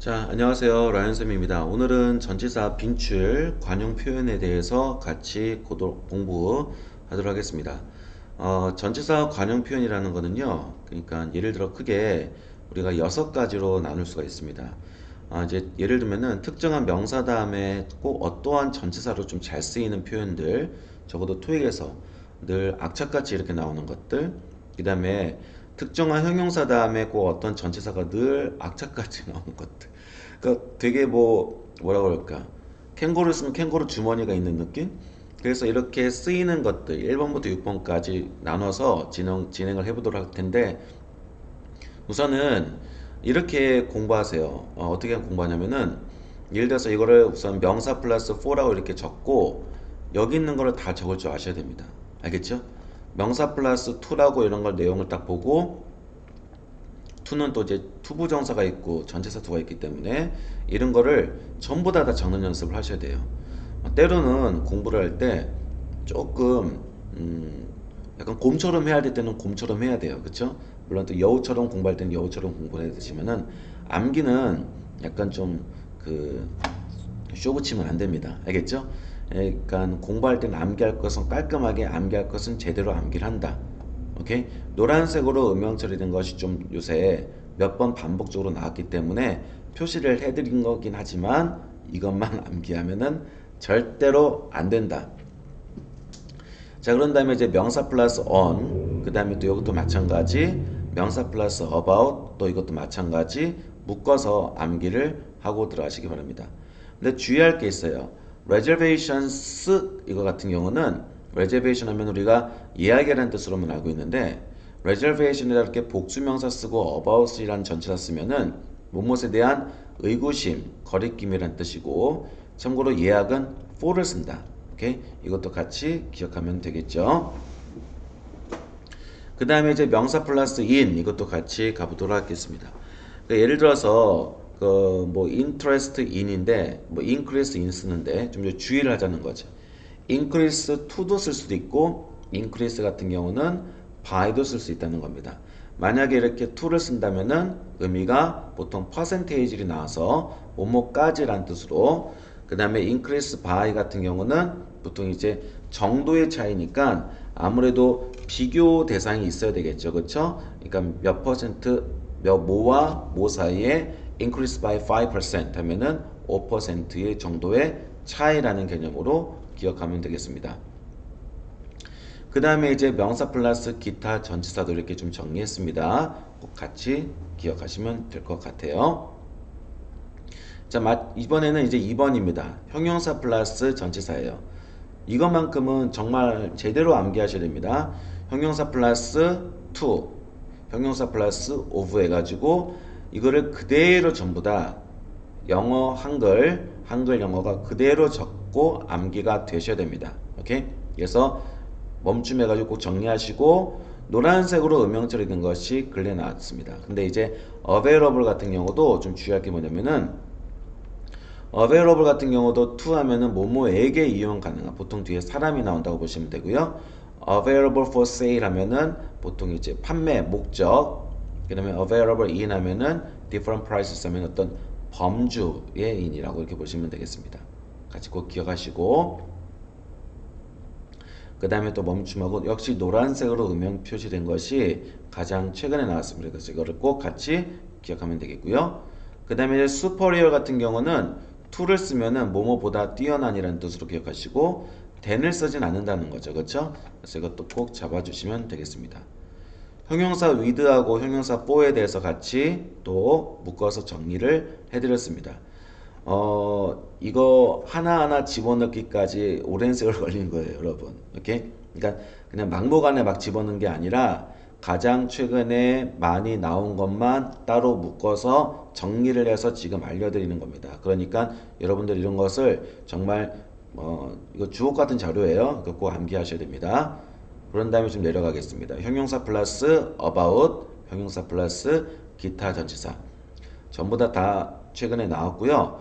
자, 안녕하세요. 라이언쌤입니다. 오늘은 전치사 빈출, 관용 표현에 대해서 같이 공부하도록 하겠습니다. 전치사 관용 표현이라는 거는요, 그러니까 예를 들어 크게 우리가 6가지로 나눌 수가 있습니다. 이제 예를 들면은 특정한 명사 다음에 꼭 어떠한 전치사로 좀 잘 쓰이는 표현들, 적어도 토익에서 늘 악착같이 이렇게 나오는 것들, 그 다음에 특정한 형용사 다음에 꼭 어떤 전치사가 늘 악착같이 나오는 것들. 그러니까 되게 뭐라 그럴까? 캥거루 쓰면 캥거루 주머니가 있는 느낌? 그래서 이렇게 쓰이는 것들 1번부터 6번까지 나눠서 진행을 해보도록 할 텐데, 우선은 이렇게 공부하세요. 어떻게 공부하냐면은 예를 들어서 이거를 우선 명사 플러스 4라고 이렇게 적고 여기 있는 거를 다 적을 줄 아셔야 됩니다. 알겠죠? 명사 플러스 2라고 이런 걸 내용을 딱 보고, 투는 또 이제 투부정사가 있고 전체사 투가 있기 때문에 이런 거를 전부 다 적는 연습을 하셔야 돼요. 때로는 공부를 할 때 조금 약간 곰처럼 해야 될 때는 곰처럼 해야 돼요. 그쵸? 물론 또 여우처럼 공부할 때는 여우처럼 공부를 해야 되지만은 암기는 약간 좀 그 쇼붙이면 안 됩니다. 알겠죠? 그러니까 공부할 때는 암기할 것은 깔끔하게, 암기할 것은 제대로 암기를 한다. 오케이? 노란색으로 음영 처리된 것이 좀 요새 몇 번 반복적으로 나왔기 때문에 표시를 해드린 거긴 하지만 이것만 암기하면은 절대로 안 된다. 자, 그런 다음에 이제 명사 플러스 on, 그 다음에 또 이것도 마찬가지, 명사 플러스 about, 또 이것도 마찬가지 묶어서 암기를 하고 들어가시기 바랍니다. 근데 주의할 게 있어요. reservations 이거 같은 경우는 reservation 하면 우리가 예약이라는 뜻으로만 알고 있는데, reservation에다 이렇게 복수명사 쓰고 about이라는 전치사 쓰면은 무엇에 대한 의구심, 거리낌이라는 뜻이고, 참고로 예약은 for를 쓴다. 오케이? 이것도 같이 기억하면 되겠죠. 그 다음에 이제 명사 플러스 in 이것도 같이 가보도록 하겠습니다. 그러니까 예를 들어서 그 interest in인데 increase in 쓰는데 좀 주의를 하자는 거죠. increase to도 쓸 수도 있고 increase 같은 경우는 by도 쓸 수 있다는 겁니다. 만약에 이렇게 to를 쓴다면은 의미가 보통 percentage를 나와서 뭐뭐까지란 뜻으로, 그 다음에 increase by 같은 경우는 보통 이제 정도의 차이니까 아무래도 비교 대상이 있어야 되겠죠. 그렇죠? 그러니까 몇 퍼센트, 몇 모와 모 사이에 increase by 5% 하면은 5%의 정도의 차이라는 개념으로 기억하면 되겠습니다. 그 다음에 이제 명사 플러스 기타 전치사도 이렇게 좀 정리했습니다. 꼭 같이 기억하시면 될 것 같아요. 자, 이번에는 이제 2번입니다. 형용사 플러스 전치사예요. 이것만큼은 정말 제대로 암기하셔야 됩니다. 형용사 플러스 to, 형용사 플러스 of 해가지고 이거를 그대로 전부 다 영어, 한글, 영어가 그대로 적고 암기가 되셔야 됩니다. 오케이? 그래서 멈춤해가지고 꼭 정리하시고, 노란색으로 음영 처리된 것이 근래 나왔습니다. 근데 이제 available 같은 경우도 좀 주의할 게 뭐냐면은, available 같은 경우도 to 하면은 뭐뭐에게 이용 가능한, 보통 뒤에 사람이 나온다고 보시면 되고요. available for sale 하면은 보통 이제 판매 목적, 그 다음에 available in 하면은 different prices 하면 어떤 범주의 in이라고 이렇게 보시면 되겠습니다. 같이 꼭 기억하시고, 그 다음에 또 멈춤하고, 역시 노란색으로 음영 표시된 것이 가장 최근에 나왔습니다. 그래서 이거를 꼭 같이 기억하면 되겠고요. 그 다음에 이제 superior 같은 경우는 to를 쓰면은 뭐뭐보다 뛰어난이라는 뜻으로 기억하시고, than을 쓰진 않는다는 거죠. 그렇죠? 그래서 이것도 꼭 잡아주시면 되겠습니다. 형용사 with하고 형용사 for에 대해서 같이 또 묶어서 정리를 해드렸습니다. 이거 하나하나 집어넣기까지 오랜 세월 걸린 거예요, 여러분. 오케이? 그러니까 그냥 막무가내 막 집어넣은 게 아니라 가장 최근에 많이 나온 것만 따로 묶어서 정리를 해서 지금 알려드리는 겁니다. 그러니까 여러분들 이런 것을 정말 이거 주옥 같은 자료예요. 꼭 암기하셔야 됩니다. 그런 다음에 좀 내려가겠습니다. 형용사 플러스 about, 형용사 플러스 기타 전치사. 전부 다 최근에 나왔고요.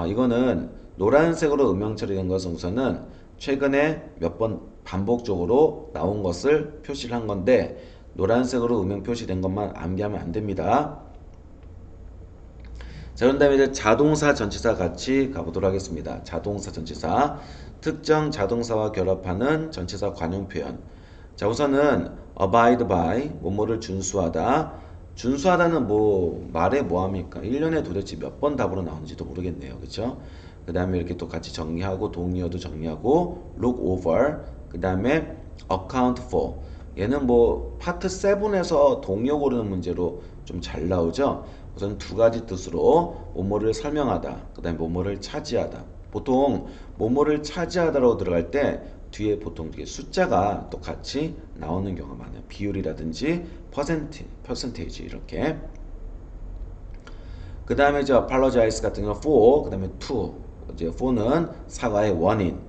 이거는 노란색으로 음영 처리된 것은 우선은 최근에 몇 번 반복적으로 나온 것을 표시를 한 건데, 노란색으로 음영 표시된 것만 암기하면 안 됩니다. 자, 그런 다음에 이제 자동사 전치사 같이 가보도록 하겠습니다. 자동사 전치사. 특정 자동사와 결합하는 전치사 관용 표현. 자, 우선은 abide by, 뭐뭐를 준수하다. 준수하다는 뭐 말에 뭐합니까? 1년에 도대체 몇 번 답으로 나오는지도 모르겠네요. 그쵸? 그 다음에 이렇게 또 같이 정리하고 동의어도 정리하고 look over, 그 다음에 account for. 얘는 뭐 파트 7에서 동의어 고르는 문제로 좀 잘 나오죠. 우선 두 가지 뜻으로 뭐뭐를 설명하다, 그 다음에 뭐뭐를 차지하다. 보통 뭐뭐를 차지하다라고 들어갈 때 뒤에 보통 이게 숫자가 또 같이 나오는 경우가 많아요. 비율이라든지 퍼센테이지 이렇게. 그 다음에 이제 apologize 같은 경우 for, 그 다음에 to. 이제 for는 사과의 원인.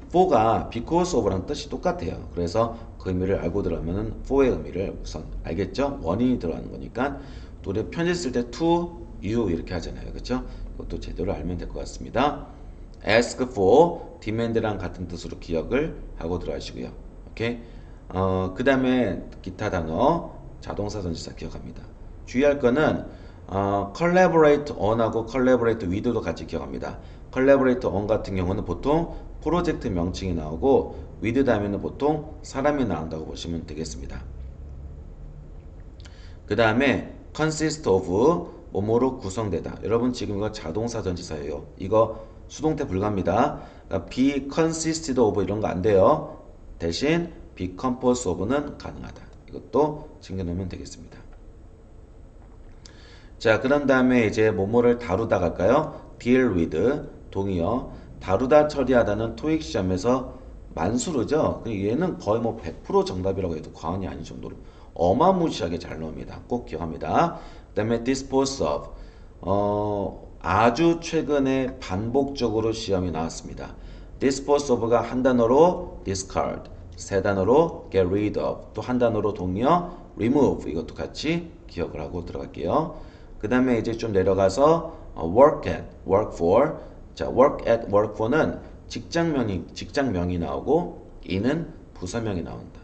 for가 because of랑 뜻이 똑같아요. 그래서 그 의미를 알고 들어가면은 for의 의미를 우선 알겠죠? 원인이 들어가는 거니까. 또 우리 편지 쓸 때 to you 이렇게 하잖아요. 그렇죠? 이것도 제대로 알면 될 것 같습니다. ask for, demand랑 같은 뜻으로 기억을 하고 들어가시고요. 오케이? 그 다음에 기타 단어, 자동사 전치사 기억합니다. 주의할 거는 collaborate on하고 collaborate with도 같이 기억합니다. collaborate on 같은 경우는 보통 프로젝트 명칭이 나오고 with 다음에는 보통 사람이 나온다고 보시면 되겠습니다. 그 다음에 consist of, 뭐뭐로 구성되다. 여러분 지금 이거 자동사 전치사예요. 이거 수동태 불가합니다. 그러니까 be consisted of 이런 거 안 돼요. 대신 be composed of는 가능하다. 이것도 챙겨놓으면 되겠습니다. 자, 그런 다음에 이제 뭐뭐를 다루다 갈까요? deal with, 동의어. 다루다 처리하다는 토익 시험에서 만수르죠. 얘는 거의 뭐 100% 정답이라고 해도 과언이 아닐 정도로 어마무시하게 잘 나옵니다. 꼭 기억합니다. 그 다음에 dispose of, 아주 최근에 반복적으로 시험이 나왔습니다. dispose of가 한 단어로 discard, 세 단어로 get rid of, 또 한 단어로 동의어 remove. 이것도 같이 기억을 하고 들어갈게요. 그 다음에 이제 좀 내려가서 work at, work for. 자, work at, work for는 직장명이 나오고 이는 부서명이 나온다.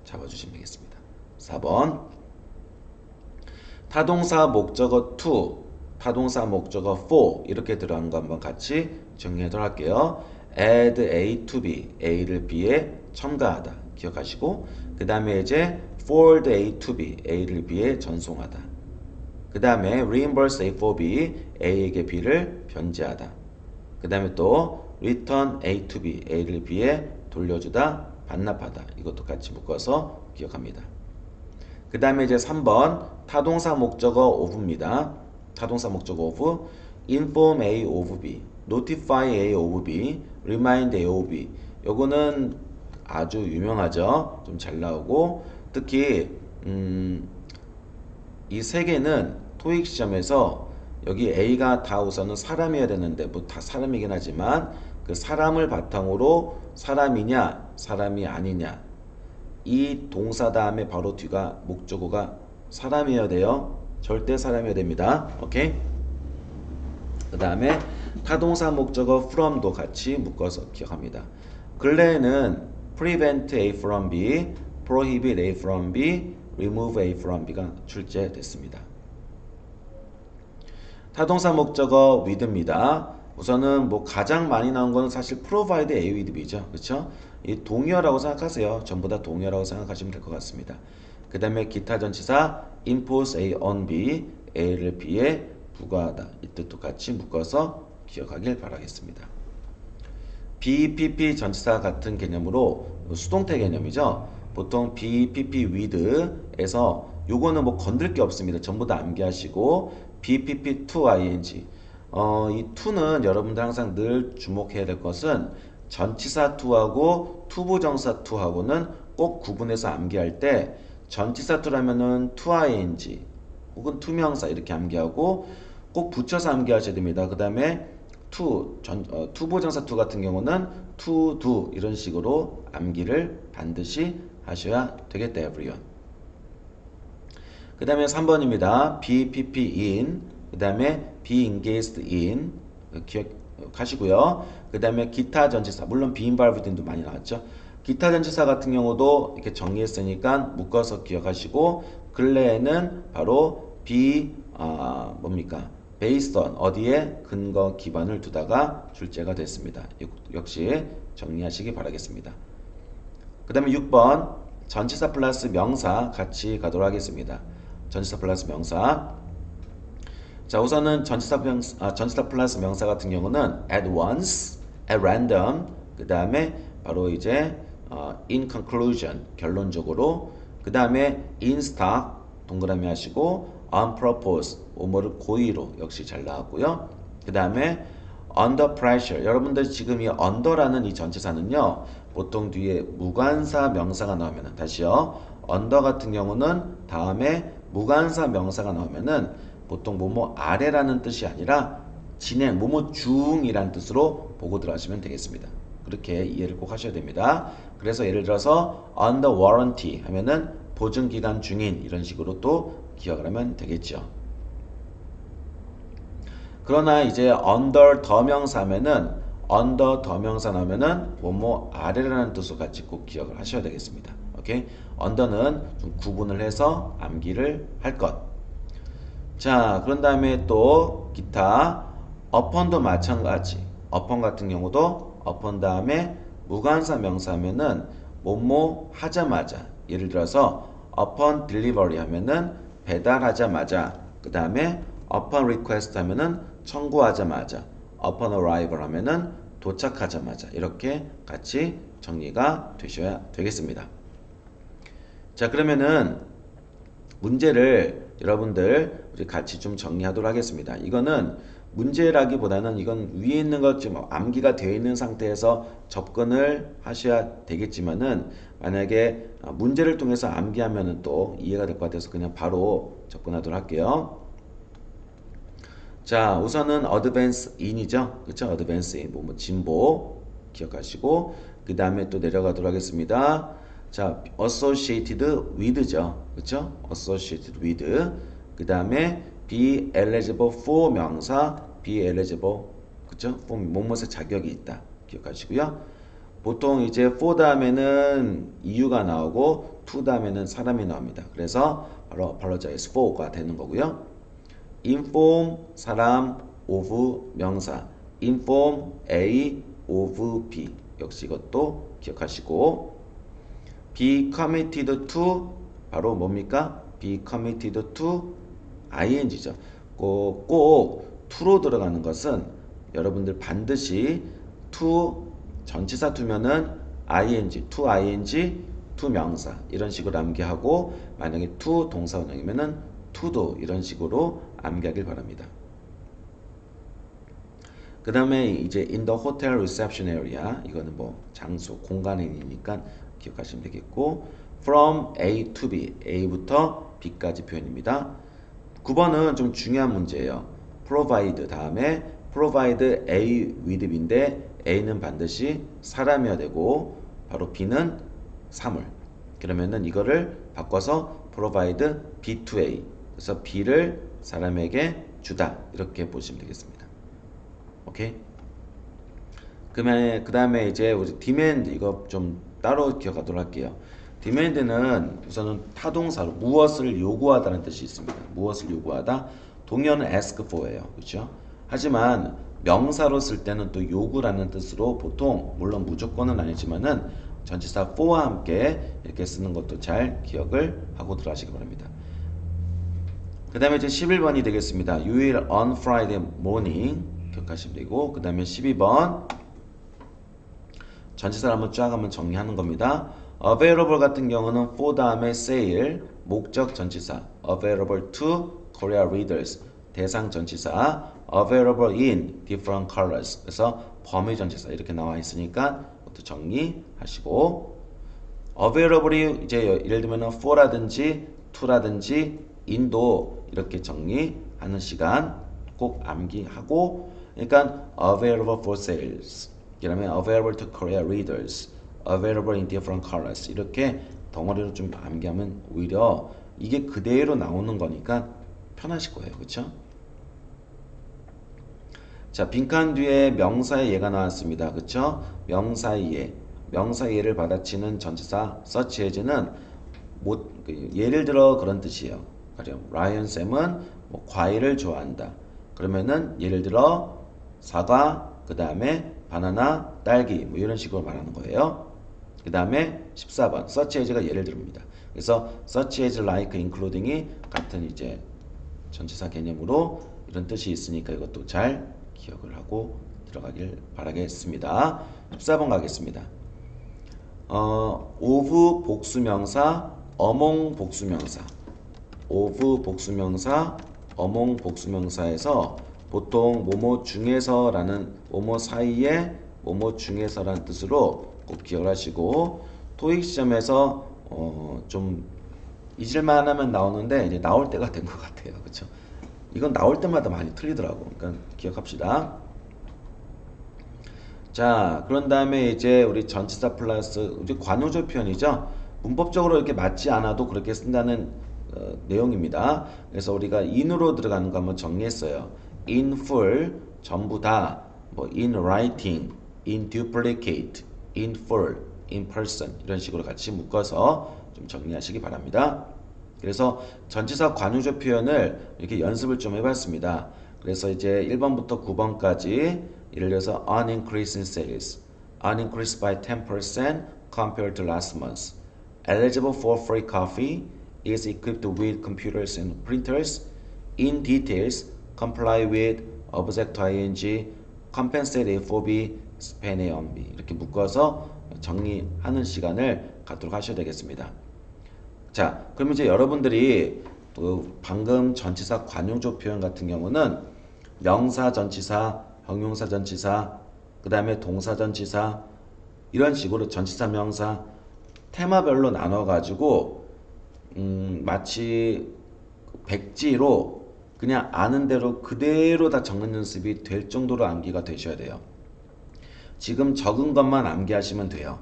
잡아주시면 되겠습니다. 4번. 타동사 목적어 to, 타동사 목적어 for 이렇게 들어가는 거 한번 같이 정리하도록 할게요. add A to B, A를 B에 첨가하다. 기억하시고 그 다음에 이제 forward A to B, A를 B에 전송하다. 그 다음에 reimburse A for B, A에게 B를 변제하다. 그 다음에 또 return A to B, A를 B에 돌려주다, 반납하다. 이것도 같이 묶어서 기억합니다. 그 다음에 이제 3번 타동사 목적어 of입니다. 타동사 목적어 of, inform A of B, notify A of B, remind A of B. 요거는 아주 유명하죠. 좀 잘 나오고 특히 이 세 개는 토익 시험에서 여기 A가 다 우선은 사람이어야 되는데 뭐 다 사람이긴 하지만 그 사람을 바탕으로 사람이냐 사람이 아니냐, 이 동사 다음에 바로 뒤가 목적어가 사람이어야 돼요. 절대 사람이어야 됩니다. 오케이? 그 다음에 타동사 목적어 from도 같이 묶어서 기억합니다. 근래에는 prevent A from B, prohibit A from B, remove A from B가 출제됐습니다. 타동사 목적어 with입니다. 우선은 뭐 가장 많이 나온 거는 사실 provide A with B죠. 그렇죠? 이 동의어라고 생각하세요. 전부 다 동의어라고 생각하시면 될 것 같습니다. 그 다음에 기타 전치사 impose A on B, A를 B에 부과하다. 이 뜻도 같이 묶어서 기억하길 바라겠습니다. BPP 전치사 같은 개념으로 수동태 개념이죠. 보통 BPP with에서 요거는 뭐 건들 게 없습니다. 전부 다 암기하시고 BPP to ing. 이 to는 여러분들 항상 늘 주목해야 될 것은 전치사 to하고 투부정사 to하고는 꼭 구분해서 암기할 때 전치사 to라면은 to ing 혹은 투명사 이렇게 암기하고 꼭 붙여서 암기하셔야 됩니다. 그 다음에 투부정사 to 같은 경우는 to do 이런 식으로 암기를 반드시 하셔야 되겠다, everyone. 그 다음에 3번입니다. BPP in, 그 다음에 be engaged in 기억하시고요. 그 다음에 기타 전치사, 물론 be involved in도 많이 나왔죠. 기타 전치사 같은 경우도 이렇게 정리했으니까 묶어서 기억하시고 근래에는 바로 be 뭡니까? based on 어디에 근거 기반을 두다가 출제가 됐습니다. 역시 정리하시기 바라겠습니다. 그 다음에 6번 전치사 플러스 명사 같이 가도록 하겠습니다. 전치사 플러스 명사. 자, 우선은 전치사 플러스 명사 같은 경우는 at once, at random, 그 다음에 바로 이제 in conclusion, 결론적으로, 그 다음에 in stock, 동그라미 하시고 on purpose, 뭐뭐를 고의로 역시 잘 나왔고요. 그 다음에 under pressure, 여러분들 지금 이 under라는 이 전치사는요, 보통 뒤에 무관사 명사가 나오면은, 다시요, under 같은 경우는 다음에 무관사 명사가 나오면은 보통 뭐뭐 아래라는 뜻이 아니라 진행, 뭐뭐 중이라는 뜻으로 보고 들어가시면 되겠습니다. 그렇게 이해를 꼭 하셔야 됩니다. 그래서 예를 들어서 under warranty 하면은 보증 기간 중인, 이런 식으로 또 기억을 하면 되겠죠. 그러나 이제 under 더명사 하면은 under 더명사 나오면은 뭐뭐 아래라는 뜻으로 같이 꼭 기억을 하셔야 되겠습니다. 오케이? under는 좀 구분을 해서 암기를 할 것. 자, 그런 다음에 또 기타 upon도 마찬가지. upon 같은 경우도 upon 다음에 무관사 명사하면은 뭐뭐 하자마자, 예를 들어서 upon delivery 하면은 배달하자마자, 그 다음에 upon request 하면은 청구하자마자, upon arrival 하면은 도착하자마자, 이렇게 같이 정리가 되셔야 되겠습니다. 자, 그러면은 문제를 여러분들 우리 같이 좀 정리하도록 하겠습니다. 이거는 문제라기보다는 이건 위에 있는 것 좀 암기가 되어 있는 상태에서 접근을 하셔야 되겠지만은, 만약에 문제를 통해서 암기하면은 또 이해가 될 것 같아서 그냥 바로 접근하도록 할게요. 자, 우선은 advance in이죠. 그쵸? advance in, 뭐 진보 기억하시고, 그 다음에 또 내려가도록 하겠습니다. 자, associated with죠. 그쵸? associated with. 그 다음에 be eligible for 명사, be eligible, 그쵸? for 뭐뭐의 자격이 있다. 기억하시고요. 보통 이제 for 다음에는 이유가 나오고 to 다음에는 사람이 나옵니다. 그래서 바로 apologize for가 되는 거고요. inform 사람, of 명사, inform A of B, 역시 이것도 기억하시고, be committed to 바로 뭡니까? be committed to ing죠. 꼭 to로 들어가는 것은 여러분들 반드시 to 전치사 두면은 ing, to ing, to 명사, 이런 식으로 암기하고, 만약에 to 동사 원형이면은 to도 이런 식으로 암기하길 바랍니다. 그 다음에 이제 in the hotel reception area, 이거는 뭐 장소, 공간이니까 기억하시면 되겠고, from A to B, A부터 B까지 표현입니다. 9번은 좀 중요한 문제예요. provide 다음에 provide A with B인데 A는 반드시 사람이어야 되고 바로 B는 사물. 그러면은 이거를 바꿔서 provide B to A, 그래서 B를 사람에게 주다, 이렇게 보시면 되겠습니다. 오케이? 그 다음에 이제 우리 demand, 이거 좀 따로 기억하도록 할게요. demand는 우선은 타동사로 무엇을 요구하다는 뜻이 있습니다. 무엇을 요구하다. 동의어는 ask for예요. 그렇죠? 하지만 명사로 쓸 때는 또 요구라는 뜻으로 보통, 물론 무조건은 아니지만은 전치사 for와 함께 이렇게 쓰는 것도 잘 기억을 하고 들어가시기 바랍니다. 그 다음에 이제 11번이 되겠습니다. You will on Friday morning, 기억하시면 되고, 그 다음에 12번 전치사를 한번 쫙 한번 정리하는 겁니다. available 같은 경우는 for 다음에 sale, 목적 전치사, available to Korea readers, 대상 전치사, available in different colors, 그래서 범위 전치사 이렇게 나와 있으니까 그것도 정리하시고, available이 이제 예를 들면 for라든지 to라든지 in도 이렇게 정리하는 시간 꼭 암기하고, 그러니까 available for sales, 그러면 available to Korea readers, available in different colors, 이렇게 덩어리로 좀 암기하면 오히려 이게 그대로 나오는 거니까 편하실 거예요. 그렇죠? 자, 빈칸 뒤에 명사의 예가 나왔습니다. 그렇죠? 명사의 예. 명사의 예를 받아치는 전치사 such as는 예를 들어 그런 뜻이에요. 가령 라이언 쌤은 뭐 과일을 좋아한다. 그러면은 예를 들어 사과, 그 다음에 바나나, 딸기 뭐 이런 식으로 말하는 거예요. 그 다음에 14번 such as가 예를 들입니다. 그래서 such as, like, including이 같은 이제 전치사 개념으로 이런 뜻이 있으니까 이것도 잘 기억을 하고 들어가길 바라겠습니다. 14번 가겠습니다. of 복수명사, among 복수명사, of 복수명사, among 복수명사에서 보통 뭐뭐 중에서라는 뭐뭐 사이에 뭐뭐 중에서라는 뜻으로 꼭 기억을 하시고 토익 시험에서 좀 잊을만 하면 나오는데 이제 나올 때가 된 것 같아요. 그렇죠? 이건 나올 때마다 많이 틀리더라고. 그러니까 기억합시다. 자, 그런 다음에 이제 우리 전치사 플러스 이제 관용조 표현이죠. 문법적으로 이렇게 맞지 않아도 그렇게 쓴다는 내용입니다. 그래서 우리가 in으로 들어가는 거 한번 정리했어요. in full 전부 다, 뭐 in writing, in duplicate, in full, in person 이런 식으로 같이 묶어서 좀 정리하시기 바랍니다. 그래서 전치사 관용조 표현을 이렇게 연습을 좀 해봤습니다. 그래서 이제 1번부터 9번까지 예를 들어서 an increase in sales, an increase by 10% compared to last month, eligible for free coffee, is equipped with computers and printers, in details, comply with object-ing, compensate FOB, spend on B 이렇게 묶어서 정리하는 시간을 갖도록 하셔야 되겠습니다. 자, 그럼 이제 여러분들이 또 방금 전치사 관용조 표현 같은 경우는 명사 전치사, 형용사 전치사, 그 다음에 동사 전치사 이런 식으로 전치사 명사 테마별로 나눠가지고 마치 백지로 그냥 아는 대로 그대로 다 적는 연습이 될 정도로 암기가 되셔야 돼요. 지금 적은 것만 암기하시면 돼요.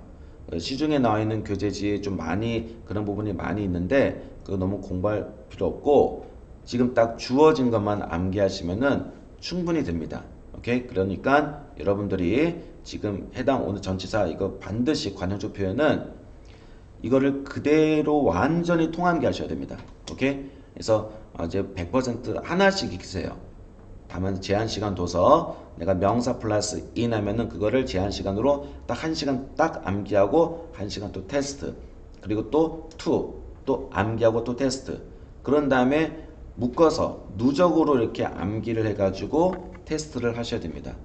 시중에 나와 있는 교재지에 좀 많이 그런 부분이 많이 있는데 그거 너무 공부할 필요 없고 지금 딱 주어진 것만 암기하시면은 충분히 됩니다. 오케이? 그러니까 여러분들이 지금 해당 오늘 전치사 이거 반드시 관용조 표현은 이거를 그대로 완전히 통암기 하셔야 됩니다. 오케이? 그래서 이제 100% 하나씩 익히세요. 다만 제한 시간 둬서 내가 명사 플러스 in 하면은 그거를 제한 시간으로 딱 1시간 딱 암기하고 1시간 또 테스트 그리고 또 to 또 암기하고 또 테스트 그런 다음에 묶어서 누적으로 이렇게 암기를 해가지고 테스트를 하셔야 됩니다.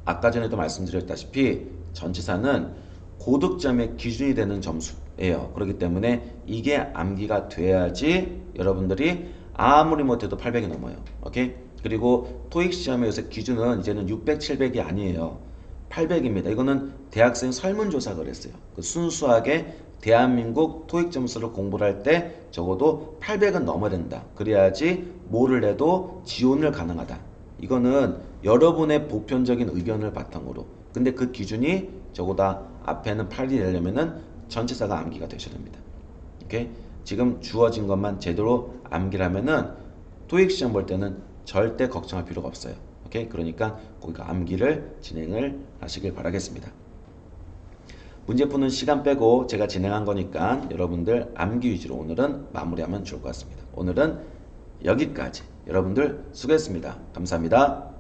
아까 전에도 말씀드렸다시피 전치사는 고득점의 기준이 되는 점수예요. 그렇기 때문에 이게 암기가 돼야지 여러분들이 아무리 못해도 800이 넘어요. 오케이? 그리고 토익 시험의 요새 기준은 이제는 600, 700이 아니에요. 800입니다. 이거는 대학생 설문조사 그랬어요. 그 순수하게 대한민국 토익 점수를 공부를 할 때 적어도 800은 넘어야 된다. 그래야지 뭐를 해도 지원을 가능하다. 이거는 여러분의 보편적인 의견을 바탕으로. 근데 그 기준이 적어도 앞에는 8이 되려면은 전치사가 암기가 되셔야 됩니다. 오케이? 지금 주어진 것만 제대로 암기를 하면은 토익 시험 볼 때는 절대 걱정할 필요가 없어요. 오케이? 그러니까 거기가 암기를 진행을 하시길 바라겠습니다. 문제 푸는 시간 빼고 제가 진행한 거니까 여러분들 암기 위주로 오늘은 마무리하면 좋을 것 같습니다. 오늘은 여기까지. 여러분들 수고했습니다. 감사합니다.